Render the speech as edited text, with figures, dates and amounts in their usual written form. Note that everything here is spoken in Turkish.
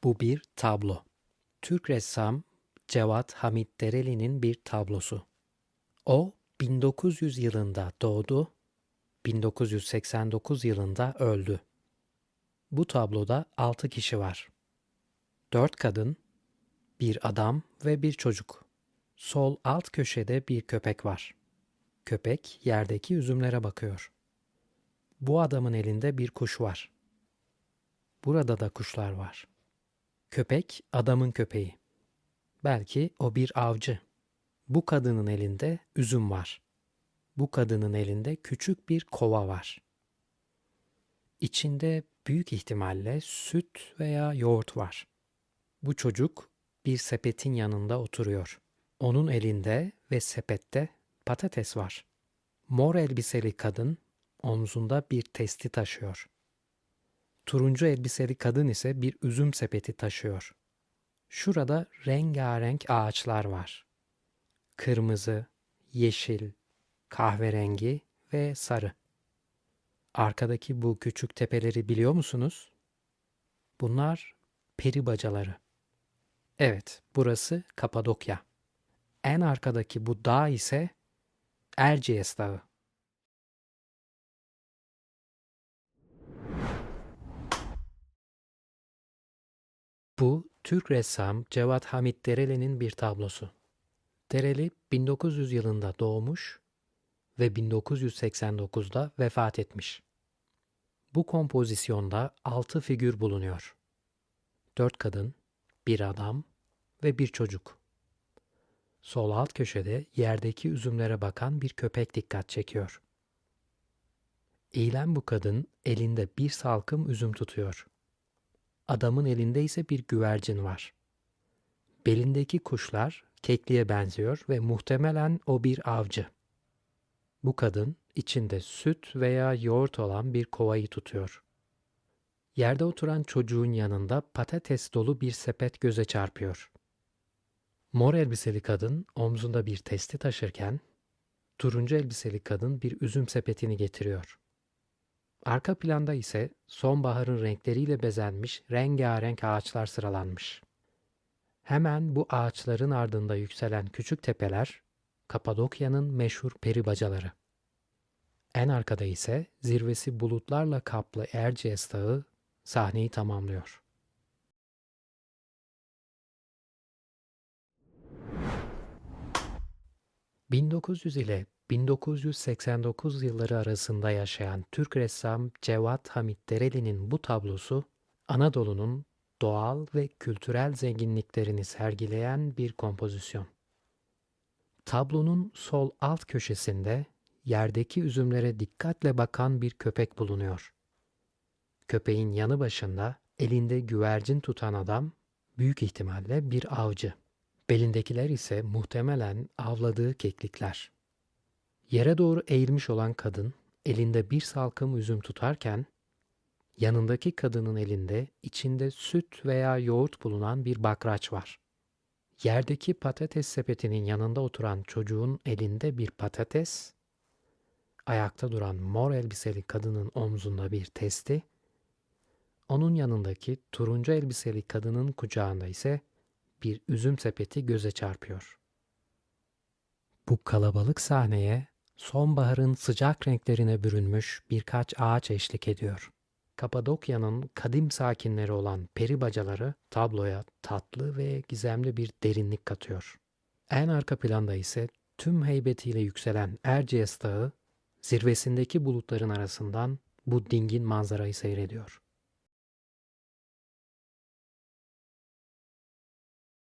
Bu bir tablo. Türk ressam Cevat Hamit Dereli'nin bir tablosu. O 1900 yılında doğdu, 1989 yılında öldü. Bu tabloda 6 kişi var. 4 kadın, bir adam ve bir çocuk. Sol alt köşede bir köpek var. Köpek yerdeki üzümlere bakıyor. Bu adamın elinde bir kuş var. Burada da kuşlar var. Köpek adamın köpeği. Belki o bir avcı. Bu kadının elinde üzüm var. Bu kadının elinde küçük bir kova var. İçinde büyük ihtimalle süt veya yoğurt var. Bu çocuk bir sepetin yanında oturuyor. Onun elinde ve sepette patates var. Mor elbiseli kadın omzunda bir testi taşıyor. Turuncu elbiseli kadın ise bir üzüm sepeti taşıyor. Şurada rengarenk ağaçlar var. Kırmızı, yeşil, kahverengi ve sarı. Arkadaki bu küçük tepeleri biliyor musunuz? Bunlar peri bacaları. Evet, burası Kapadokya. En arkadaki bu dağ ise Erciyes Dağı. Bu Türk ressam Cevat Hamit Dereli'nin bir tablosu. Dereli 1900 yılında doğmuş ve 1989'da vefat etmiş. Bu kompozisyonda 6 figür bulunuyor. 4 kadın, bir adam ve bir çocuk. Sol alt köşede yerdeki üzümlere bakan bir köpek dikkat çekiyor. Eğilen bu kadın elinde bir salkım üzüm tutuyor. Adamın elinde ise bir güvercin var. Belindeki kuşlar kekliğe benziyor ve muhtemelen o bir avcı. Bu kadın içinde süt veya yoğurt olan bir kovayı tutuyor. Yerde oturan çocuğun yanında patates dolu bir sepet göze çarpıyor. Mor elbiseli kadın omzunda bir testi taşırken, turuncu elbiseli kadın bir üzüm sepetini getiriyor. Arka planda ise sonbaharın renkleriyle bezenmiş rengarenk ağaçlar sıralanmış. Hemen bu ağaçların ardında yükselen küçük tepeler, Kapadokya'nın meşhur peri bacaları. En arkada ise zirvesi bulutlarla kaplı Erciyes Dağı sahneyi tamamlıyor. ...1900 ile 1989 yılları arasında yaşayan Türk ressam Cevat Hamit Dereli'nin bu tablosu, Anadolu'nun doğal ve kültürel zenginliklerini sergileyen bir kompozisyon. Tablonun sol alt köşesinde yerdeki üzümlere dikkatle bakan bir köpek bulunuyor. Köpeğin yanı başında elinde güvercin tutan adam büyük ihtimalle bir avcı. Belindekiler ise muhtemelen avladığı keklikler. Yere doğru eğilmiş olan kadın elinde bir salkım üzüm tutarken yanındaki kadının elinde içinde süt veya yoğurt bulunan bir bakraç var. Yerdeki patates sepetinin yanında oturan çocuğun elinde bir patates, ayakta duran mor elbiseli kadının omzunda bir testi, onun yanındaki turuncu elbiseli kadının kucağında ise bir üzüm sepeti göze çarpıyor. Bu kalabalık sahneye sonbaharın sıcak renklerine bürünmüş birkaç ağaç eşlik ediyor. Kapadokya'nın kadim sakinleri olan peri bacaları tabloya tatlı ve gizemli bir derinlik katıyor. En arka planda ise tüm heybetiyle yükselen Erciyes Dağı, zirvesindeki bulutların arasından bu dingin manzarayı seyrediyor.